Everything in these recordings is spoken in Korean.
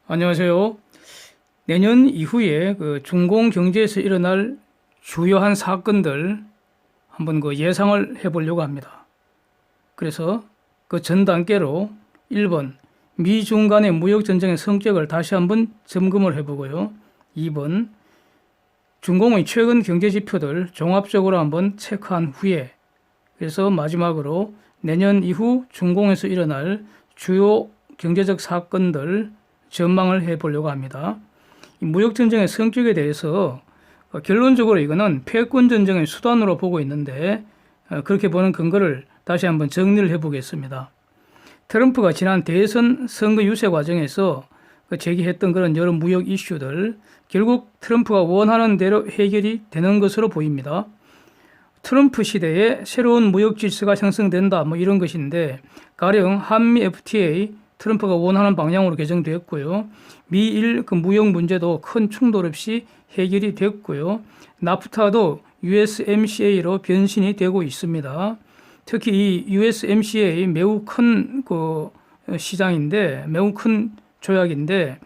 안녕하세요. 내년 이후에 중공 경제에서 일어날 주요한 사건들 한번 예상을 해보려고 합니다. 그래서 그 전 단계로 1번 미중 간의 무역 전쟁의 성격을 다시 한번 점검을 해보고요. 2번 중공의 최근 경제 지표들 종합적으로 한번 체크한 후에 그래서 마지막으로 내년 이후 중공에서 일어날 주요 경제적 사건들 전망을 해보려고 합니다. 이 무역전쟁의 성격에 대해서 결론적으로 이거는 패권전쟁의 수단으로 보고 있는데 그렇게 보는 근거를 다시 한번 정리를 해보겠습니다. 트럼프가 지난 대선 선거 유세 과정에서 제기했던 그런 여러 무역 이슈들 결국 트럼프가 원하는 대로 해결이 되는 것으로 보입니다. 트럼프 시대에 새로운 무역 질서가 형성된다 이런 것인데 가령 한미 FTA 트럼프가 원하는 방향으로 개정되었고요. 미일 무역 문제도 큰 충돌 없이 해결이 됐고요. 나프타도 USMCA로 변신이 되고 있습니다. 특히 이 USMCA 매우 큰 시장인데 매우 큰 조약인데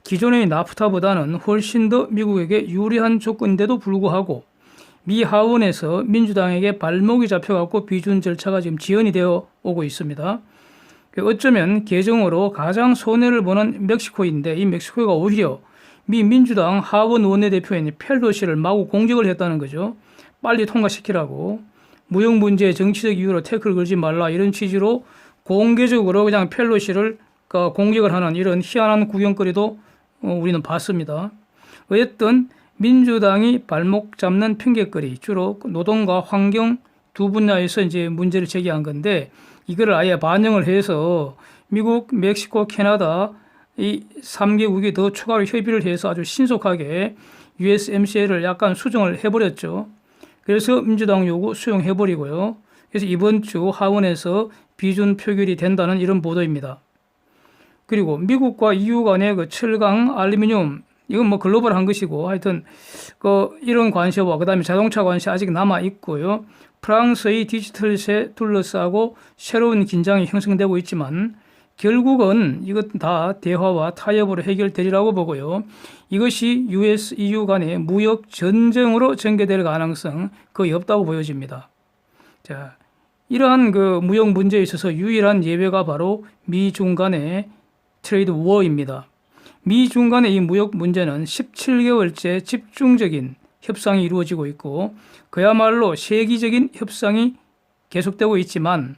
기존의 나프타보다는 훨씬 더 미국에게 유리한 조건인데도 불구하고 미 하원에서 민주당에게 발목이 잡혀갖고 비준 절차가 지금 지연이 되어 오고 있습니다. 어쩌면 개정으로 가장 손해를 보는 멕시코인데 이 멕시코가 오히려 미 민주당 하원 원내대표인 펠로시를 마구 공격을 했다는 거죠. 빨리 통과시키라고. 무역 문제에 정치적 이유로 태클을 걸지 말라 이런 취지로 공개적으로 그냥 펠로시를 공격을 하는 이런 희한한 구경거리도 우리는 봤습니다. 어쨌든 민주당이 발목 잡는 핑계거리 주로 노동과 환경 두 분야에서 이제 문제를 제기한 건데 이거를 아예 반영을 해서 미국, 멕시코, 캐나다 이 3개국이 더 추가로 협의를 해서 아주 신속하게 USMCA를 약간 수정을 해버렸죠. 그래서 민주당 요구 수용해버리고요. 그래서 이번 주 하원에서 비준 표결이 된다는 이런 보도입니다. 그리고 미국과 EU 간의 철강, 알루미늄 이건 글로벌한 것이고 하여튼 이런 관세와 그다음에 자동차 관세 아직 남아 있고요. 프랑스의 디지털세 둘러싸고 새로운 긴장이 형성되고 있지만 결국은 이것 다 대화와 타협으로 해결되리라고 보고요. 이것이 US, EU 간의 무역 전쟁으로 전개될 가능성 거의 없다고 보여집니다. 자, 이러한 무역 문제에 있어서 유일한 예외가 바로 미중 간의 트레이드 워입니다. 미중 간의 이 무역 문제는 17개월째 집중적인 협상이 이루어지고 있고 그야말로 세계적인 협상이 계속되고 있지만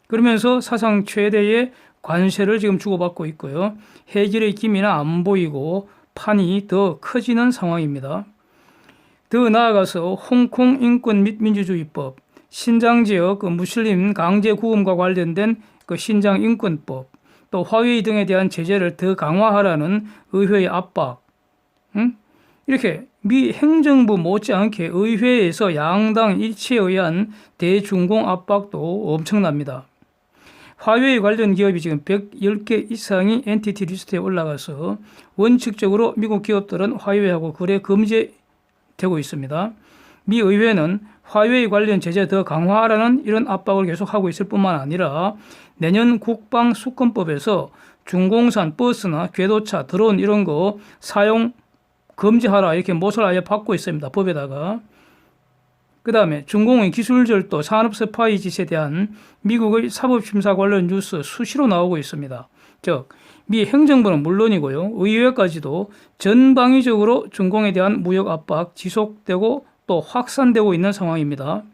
그러면서 사상 최대의 관세를 지금 주고받고 있고요. 해결의 기미는 안 보이고 판이 더 커지는 상황입니다. 더 나아가서 홍콩 인권 및 민주주의법, 신장 지역 무슬림 강제 구금과 관련된 신장 인권법, 또 화웨이 등에 대한 제재를 더 강화하라는 의회의 압박, 이렇게 미 행정부 못지않게 의회에서 양당 일치에 의한 대중공 압박도 엄청납니다. 화웨이 관련 기업이 지금 110개 이상이 엔티티 리스트에 올라가서 원칙적으로 미국 기업들은 화웨이하고 거래 금지되고 있습니다. 미 의회는 화웨이 관련 제재 더 강화하라는 이런 압박을 계속하고 있을 뿐만 아니라 내년 국방수권법에서 중공산 버스나 궤도차, 드론 이런 거 사용 금지하라 이렇게 못을 아예 받고 있습니다. 법에다가. 그 다음에 중공의 기술절도, 산업스파이 짓에 대한 미국의 사법심사 관련 뉴스 수시로 나오고 있습니다. 즉, 미 행정부는 물론이고요. 의회까지도 전방위적으로 중공에 대한 무역 압박 지속되고 또 확산되고 있는 상황입니다.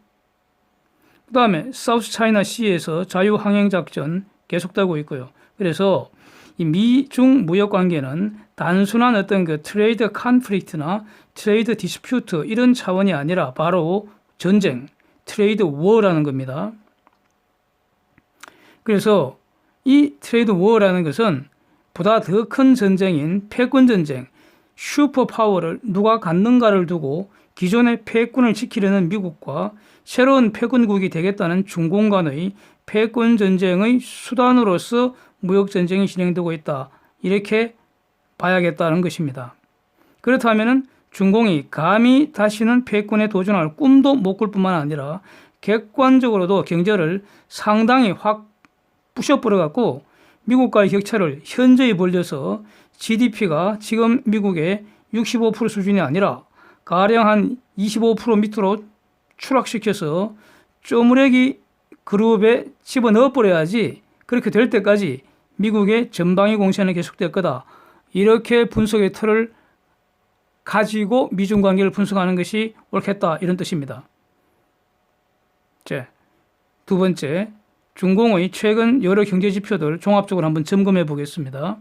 그 다음에 사우스 차이나 시에서 자유항행작전 계속되고 있고요. 그래서 이 미중 무역 관계는 단순한 어떤 트레이드 컨플릭트나 트레이드 디스퓨트 이런 차원이 아니라 바로 전쟁, 트레이드 워라는 겁니다. 그래서 이 트레이드 워라는 것은 보다 더 큰 전쟁인 패권 전쟁, 슈퍼 파워를 누가 갖는가를 두고 기존의 패권을 지키려는 미국과 새로운 패권국이 되겠다는 중공 간의 패권 전쟁의 수단으로서 무역 전쟁이 진행되고 있다. 이렇게 봐야겠다는 것입니다. 그렇다면 중공이 감히 다시는 패권에 도전할 꿈도 못 꿀 뿐만 아니라 객관적으로도 경제를 상당히 확 부셔버려갖고 미국과의 격차를 현저히 벌려서 GDP가 지금 미국의 65% 수준이 아니라 가령 한 25% 밑으로 추락시켜서 쪼무레기 그룹에 집어넣어 버려야지 그렇게 될 때까지 미국의 전방위 공세는 계속될 거다. 이렇게 분석의 틀을 가지고 미중 관계를 분석하는 것이 옳겠다. 이런 뜻입니다. 두 번째, 중공의 최근 여러 경제 지표들 종합적으로 한번 점검해 보겠습니다.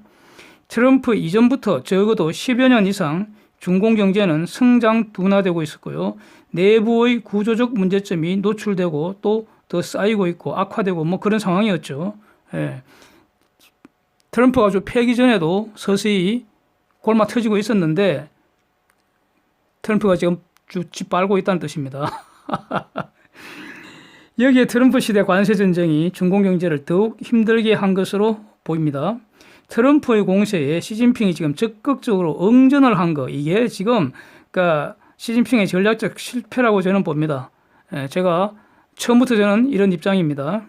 트럼프 이전부터 적어도 10여 년 이상 중공 경제는 성장 둔화되고 있었고요. 내부의 구조적 문제점이 노출되고 또 더 쌓이고 있고 악화되고 뭐 그런 상황이었죠. 예. 트럼프가 좀 패기 전에도 서서히 골마 터지고 있었는데 트럼프가 지금 쭉 짓밟고 있다는 뜻입니다. 여기에 트럼프 시대 관세 전쟁이 중공 경제를 더욱 힘들게 한 것으로 보입니다. 트럼프의 공세에 시진핑이 지금 적극적으로 응전을 한 거, 이게 지금 그러니까 시진핑의 전략적 실패라고 저는 봅니다. 제가 처음부터 저는 이런 입장입니다.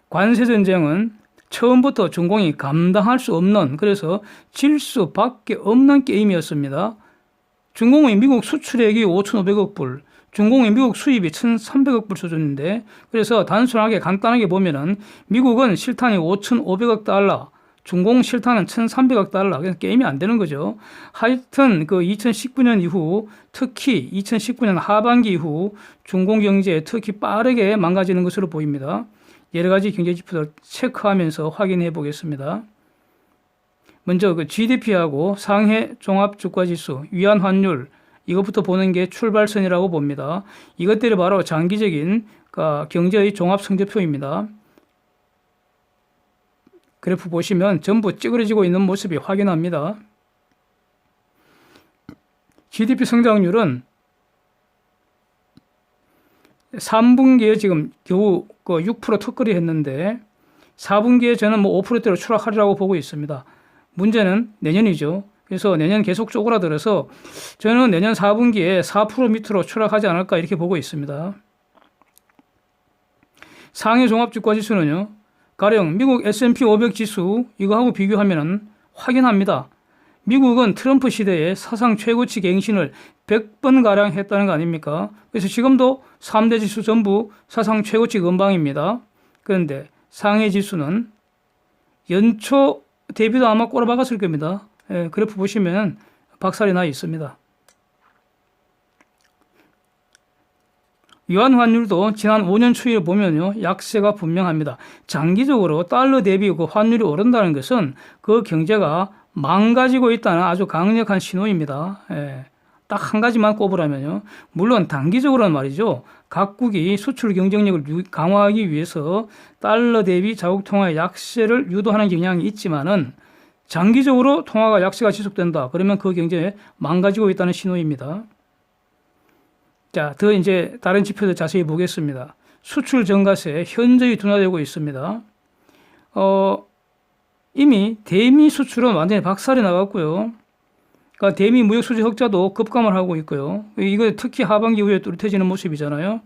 관세 전쟁은 처음부터 중공이 감당할 수 없는, 그래서 질 수밖에 없는 게임이었습니다. 중공의 미국 수출액이 5,500억 불, 중공의 미국 수입이 1,300억 불 수준인데, 그래서 단순하게 간단하게 보면은 미국은 실탄이 5,500억 달러, 중공 실탄은 1,300억 달러. 그래서 게임이 안 되는 거죠. 하여튼 그 2019년 이후, 특히 2019년 하반기 이후 중공 경제 특히 빠르게 망가지는 것으로 보입니다. 여러 가지 경제 지표를 체크하면서 확인해 보겠습니다. 먼저 그 GDP하고 상해 종합 주가 지수, 위안 환율, 이것부터 보는 게 출발선이라고 봅니다. 이것들이 바로 장기적인 경제의 종합 성적표입니다. 그래프 보시면 전부 찌그러지고 있는 모습이 확인합니다. GDP 성장률은 3분기에 지금 겨우 6% 턱걸이 했는데 4분기에 저는 뭐 5%대로 추락하리라고 보고 있습니다. 문제는 내년이죠. 그래서 내년 계속 쪼그라들어서 저는 내년 4분기에 4% 밑으로 추락하지 않을까 이렇게 보고 있습니다. 상해 종합주가지수는요. 가령 미국 S&P 500 지수 이거하고 비교하면 확인합니다. 미국은 트럼프 시대에 사상 최고치 갱신을 100번가량 했다는 거 아닙니까? 그래서 지금도 3대 지수 전부 사상 최고치 근방입니다. 그런데 상해 지수는 연초 대비도 아마 꼬라박았을 겁니다. 그래프 보시면 박살이 나 있습니다. 위안 환율도 지난 5년 추이를 보면요, 약세가 분명합니다. 장기적으로 달러 대비 그 환율이 오른다는 것은 그 경제가 망가지고 있다는 아주 강력한 신호입니다. 딱 한 가지만 꼽으라면요. 물론 단기적으로는 말이죠. 각국이 수출 경쟁력을 강화하기 위해서 달러 대비 자국 통화의 약세를 유도하는 경향이 있지만은 장기적으로 통화가 약세가 지속된다. 그러면 그 경제에 망가지고 있다는 신호입니다. 자, 더 이제 다른 지표들 자세히 보겠습니다. 수출 증가세 현저히 둔화되고 있습니다. 이미 대미 수출은 완전히 박살이 나갔고요. 그러니까 대미 무역 수지 흑자도 급감을 하고 있고요. 이거 특히 하반기 이후에 뚜렷해지는 모습이잖아요.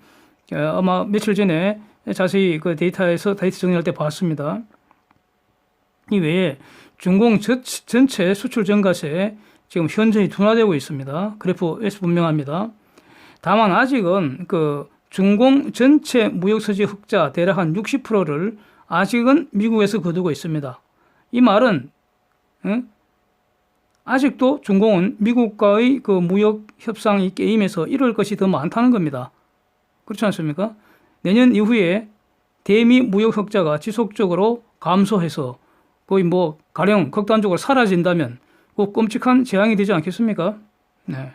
아마 며칠 전에 자세히 그 데이터 정리할 때 봤습니다. 이 외에 중공 전체 수출 증가세 지금 현저히 둔화되고 있습니다. 그래프에서 분명합니다. 다만 아직은 그 중공 전체 무역수지 흑자 대략 한 60%를 아직은 미국에서 거두고 있습니다. 이 말은 아직도 중공은 미국과의 그 무역 협상 이 게임에서 이룰 것이 더 많다는 겁니다. 그렇지 않습니까? 내년 이후에 대미 무역 흑자가 지속적으로 감소해서 거의 뭐 가령 극단적으로 사라진다면 그 끔찍한 재앙이 되지 않겠습니까? 네.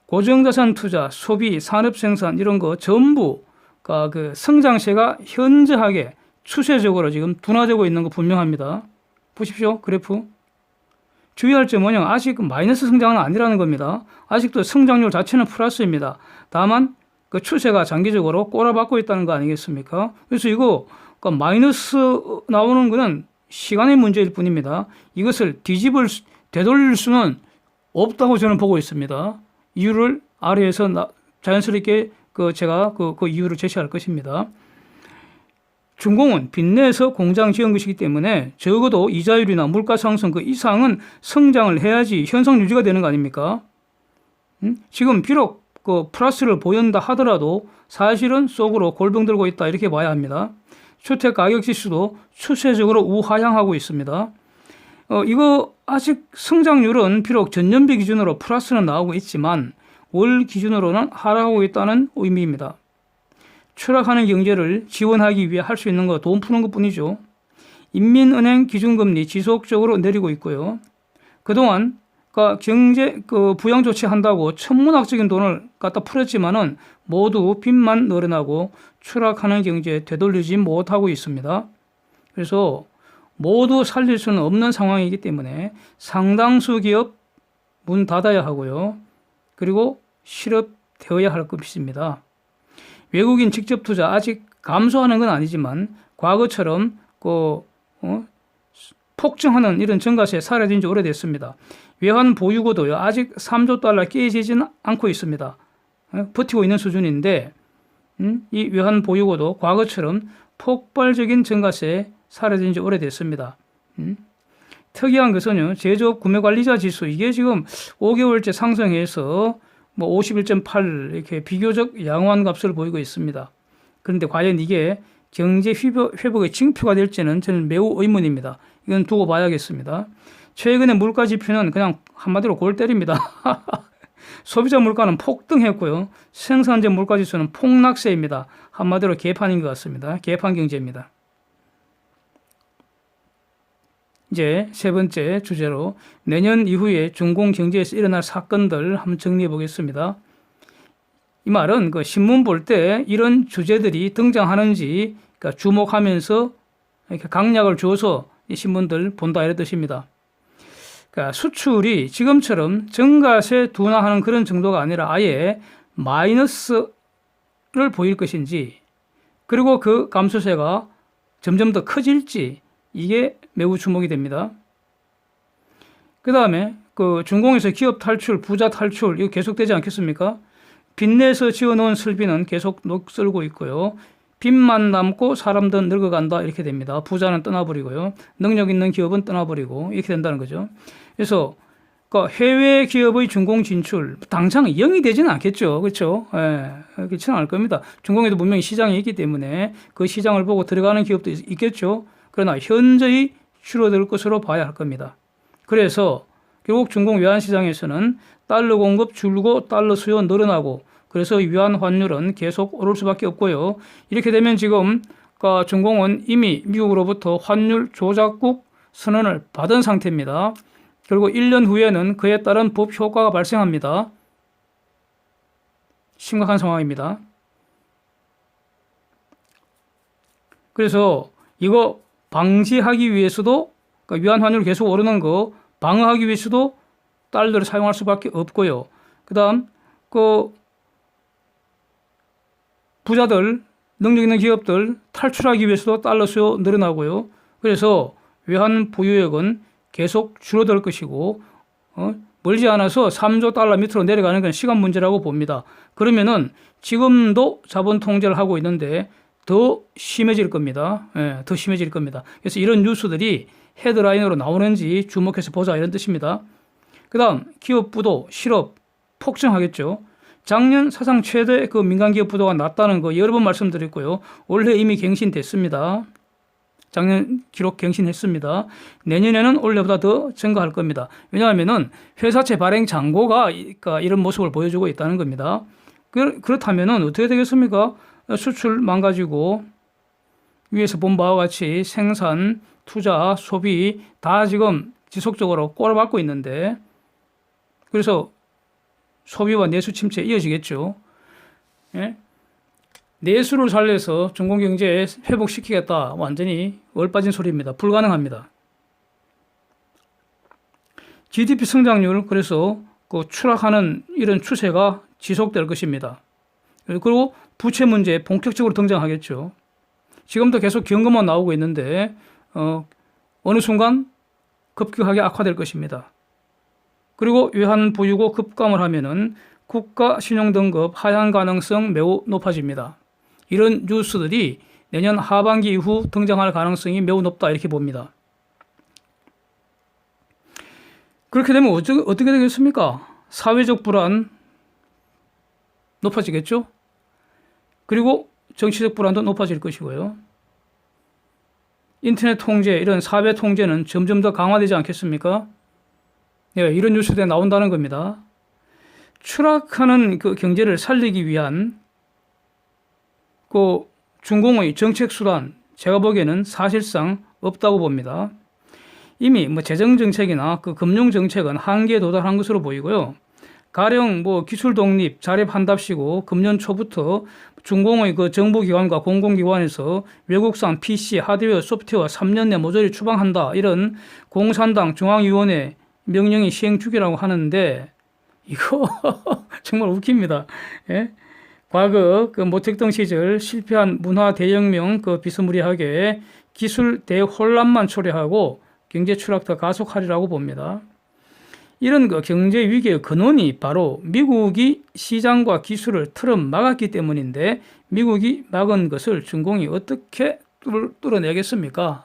고정자산 투자, 소비, 산업 생산 이런 거 전부 그 성장세가 현저하게 추세적으로 지금 둔화되고 있는 거 분명합니다. 보십시오. 그래프. 주의할 점은 아직 마이너스 성장은 아니라는 겁니다. 아직도 성장률 자체는 플러스입니다. 다만 그 추세가 장기적으로 꼬라박고 있다는 거 아니겠습니까? 그래서 이거 마이너스 나오는 거는 시간의 문제일 뿐입니다. 이것을 되돌릴 수는 없다고 저는 보고 있습니다. 이유를 아래에서 자연스럽게 제가 그 이유를 제시할 것입니다. 준공은 빚내서 공장 지은 것이기 때문에 적어도 이자율이나 물가 상승 그 이상은 성장을 해야지 현상 유지가 되는 거 아닙니까? 지금 비록 그 플러스를 보인다 하더라도 사실은 속으로 골병 들고 있다 이렇게 봐야 합니다. 주택 가격 지수도 추세적으로 우하향하고 있습니다. 이거 아직 성장률은 비록 전년비 기준으로 플러스는 나오고 있지만 월 기준으로는 하락하고 있다는 의미입니다. 추락하는 경제를 지원하기 위해 할 수 있는 거 돈 푸는 것뿐이죠. 인민은행 기준금리 지속적으로 내리고 있고요. 그동안 경제 부양 조치한다고 천문학적인 돈을 갖다 풀었지만은 모두 빚만 늘어나고 추락하는 경제에 되돌리지 못하고 있습니다. 그래서 모두 살릴 수는 없는 상황이기 때문에 상당수 기업 문 닫아야 하고요. 그리고 실업되어야 할 것입니다. 외국인 직접 투자 아직 감소하는 건 아니지만 과거처럼 폭증하는 이런 증가세 사라진 지 오래됐습니다. 외환 보유고도요 아직 3조 달러 깨지지는 않고 있습니다. 버티고 있는 수준인데 이 외환 보유고도 과거처럼 폭발적인 증가세 사라진 지 오래됐습니다. 특이한 것은요 제조업 구매관리자 지수 이게 지금 5개월째 상승해서 51.8 이렇게 비교적 양호한 값을 보이고 있습니다. 그런데 과연 이게 경제 회복의 징표가 될지는 저는 매우 의문입니다. 이건 두고 봐야겠습니다. 최근의 물가 지표는 그냥 한마디로 골 때립니다. 소비자 물가는 폭등했고요. 생산재 물가 지수는 폭락세입니다. 한마디로 개판인 것 같습니다. 개판 경제입니다. 이제 세 번째 주제로 내년 이후에 중공 경제에서 일어날 사건들 한번 정리해 보겠습니다. 이 말은 신문 볼 때 이런 주제들이 등장하는지 주목하면서 이렇게 강약을 줘서 이 신문들 본다 이런 뜻입니다. 수출이 지금처럼 증가세 둔화하는 그런 정도가 아니라 아예 마이너스를 보일 것인지 그리고 그 감소세가 점점 더 커질지 이게 매우 주목이 됩니다. 그 다음에 중공에서 기업 탈출, 부자 탈출 이거 계속되지 않겠습니까? 빚내서 지어놓은 설비는 계속 녹슬고 있고요. 빚만 남고 사람들은 늙어간다 이렇게 됩니다. 부자는 떠나버리고요. 능력 있는 기업은 떠나버리고 이렇게 된다는 거죠. 그래서 해외 기업의 중공 진출 당장 0이 되지는 않겠죠. 그렇죠? 그렇지는 않을 겁니다. 중공에도 분명히 시장이 있기 때문에 그 시장을 보고 들어가는 기업도 있겠죠. 그러나 현저히 줄어들 것으로 봐야 할 겁니다. 그래서 결국 중공 외환시장에서는 달러 공급 줄고 달러 수요 늘어나고 그래서 위안 환율은 계속 오를 수밖에 없고요. 이렇게 되면 지금 중공은 이미 미국으로부터 환율 조작국 선언을 받은 상태입니다. 그리고 1년 후에는 그에 따른 법 효과가 발생합니다. 심각한 상황입니다. 그래서 이거 방지하기 위해서도 위안 환율 계속 오르는 거 방어하기 위해서도 달러를 사용할 수밖에 없고요. 그 다음 부자들 능력 있는 기업들 탈출하기 위해서도 달러 수요 늘어나고요. 그래서 외환 보유액은 계속 줄어들 것이고 멀지 않아서 3조 달러 밑으로 내려가는 건 시간 문제라고 봅니다. 그러면은 지금도 자본 통제를 하고 있는데 더 심해질 겁니다. 더 심해질 겁니다. 그래서 이런 뉴스들이 헤드라인으로 나오는지 주목해서 보자 이런 뜻입니다. 그 다음 기업부도 실업 폭증하겠죠. 작년 사상 최대 민간기업 부도가 났다는 거 여러 번 말씀드렸고요. 올해 이미 갱신됐습니다. 작년 기록 갱신했습니다. 내년에는 올해보다 더 증가할 겁니다. 왜냐하면은 회사채 발행 잔고가 이런 모습을 보여주고 있다는 겁니다. 그렇다면은 어떻게 되겠습니까? 수출 망가지고 위에서 본 바와 같이 생산, 투자, 소비 다 지금 지속적으로 꼬라박고 있는데 그래서 소비와 내수 침체 이어지겠죠. 예? 내수를 살려서 중공경제 회복시키겠다. 완전히 얼빠진 소리입니다. 불가능합니다. GDP 성장률 그래서 추락하는 이런 추세가 지속될 것입니다. 그리고 부채 문제 본격적으로 등장하겠죠. 지금도 계속 경고만 나오고 있는데 어느 순간 급격하게 악화될 것입니다. 그리고 외환 보유고 급감을 하면은 국가 신용 등급 하향 가능성 매우 높아집니다. 이런 뉴스들이 내년 하반기 이후 등장할 가능성이 매우 높다 이렇게 봅니다. 그렇게 되면 어떻게 되겠습니까? 사회적 불안 높아지겠죠? 그리고 정치적 불안도 높아질 것이고요. 인터넷 통제, 이런 사회 통제는 점점 더 강화되지 않겠습니까? 네, 이런 뉴스들이 나온다는 겁니다. 추락하는 그 경제를 살리기 위한 그 중공의 정책 수단, 제가 보기에는 사실상 없다고 봅니다. 이미 뭐 재정 정책이나 그 금융 정책은 한계에 도달한 것으로 보이고요. 가령 뭐 기술 독립, 자립한답시고 금년 초부터 중공의 그 정부기관과 공공기관에서 외국산 PC, 하드웨어, 소프트웨어 3년 내 모조리 추방한다, 이런 공산당 중앙위원회 명령이 시행 중이라고 하는데 이거 정말 웃깁니다. 예? 과거 그 모택동 시절 실패한 문화 대혁명 그 비스무리하게 기술 대혼란만 초래하고 경제 추락 더 가속하리라고 봅니다. 이런 그 경제 위기의 근원이 바로 미국이 시장과 기술을 틀어 막았기 때문인데, 미국이 막은 것을 중공이 어떻게 뚫어내겠습니까?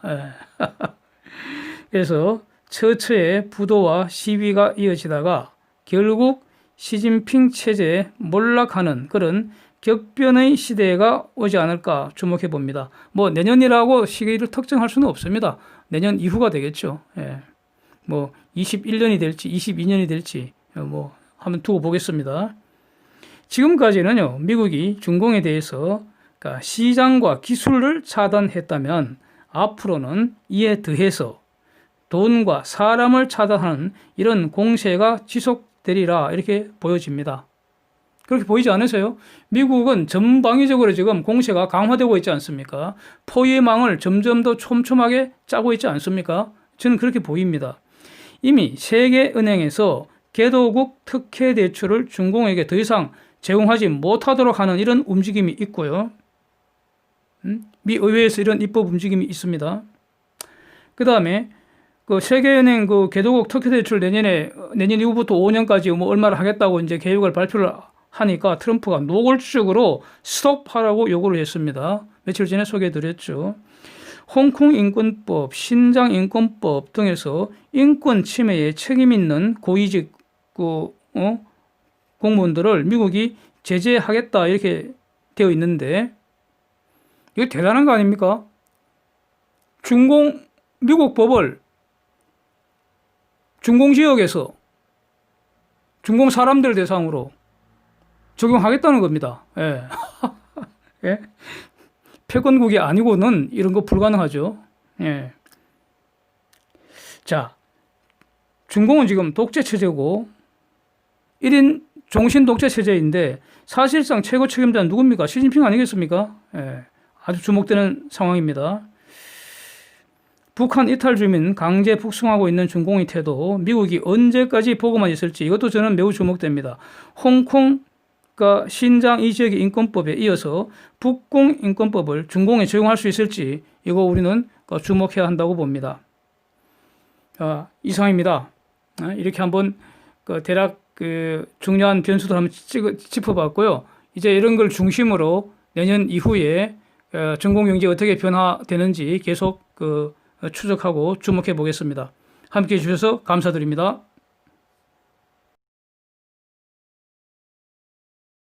그래서 처처의 부도와 시위가 이어지다가 결국 시진핑 체제에 몰락하는 그런 격변의 시대가 오지 않을까 주목해 봅니다. 뭐 내년이라고 시기를 특정할 수는 없습니다. 내년 이후가 되겠죠. 예. 뭐 21년이 될지 22년이 될지 뭐 한번 두고 보겠습니다. 지금까지는요, 미국이 중공에 대해서 그러니까 시장과 기술을 차단했다면 앞으로는 이에 더해서 돈과 사람을 차단하는 이런 공세가 지속되리라 이렇게 보여집니다. 그렇게 보이지 않으세요? 미국은 전방위적으로 지금 공세가 강화되고 있지 않습니까? 포위의 망을 점점 더 촘촘하게 짜고 있지 않습니까? 저는 그렇게 보입니다. 이미 세계은행에서 개도국 특혜 대출을 중공에게 더 이상 제공하지 못하도록 하는 이런 움직임이 있고요. 미 의회에서 이런 입법 움직임이 있습니다. 그 다음에 그 세계은행 그 개도국 특혜 대출 내년 이후부터 5년까지 뭐 얼마를 하겠다고 이제 계획을 발표를 하니까 트럼프가 노골적으로 스톱하라고 요구를 했습니다. 며칠 전에 소개해드렸죠. 홍콩 인권법, 신장 인권법 등에서 인권 침해에 책임 있는 고위직 공무원들을 미국이 제재하겠다 이렇게 되어 있는데, 이거 대단한 거 아닙니까? 미국 법을 중공 지역에서 중공 사람들 대상으로 적용하겠다는 겁니다. 예. 예? 패권국이 아니고는 이런 거 불가능하죠. 예. 자, 중공은 지금 독재 체제고 1인 종신 독재 체제인데 사실상 최고 책임자는 누굽니까? 시진핑 아니겠습니까? 예. 아주 주목되는 상황입니다. 북한 이탈 주민 강제 북송하고 있는 중공의 태도, 미국이 언제까지 보고만 있을지 이것도 저는 매우 주목됩니다. 홍콩 신장 이 지역의 인권법에 이어서 북공 인권법을 중공에 적용할 수 있을지 이거 우리는 주목해야 한다고 봅니다. 이상입니다. 이렇게 한번 대략 중요한 변수들 한번 짚어봤고요. 이제 이런 걸 중심으로 내년 이후에 중공 경제 어떻게 변화되는지 계속 추적하고 주목해 보겠습니다. 함께해 주셔서 감사드립니다.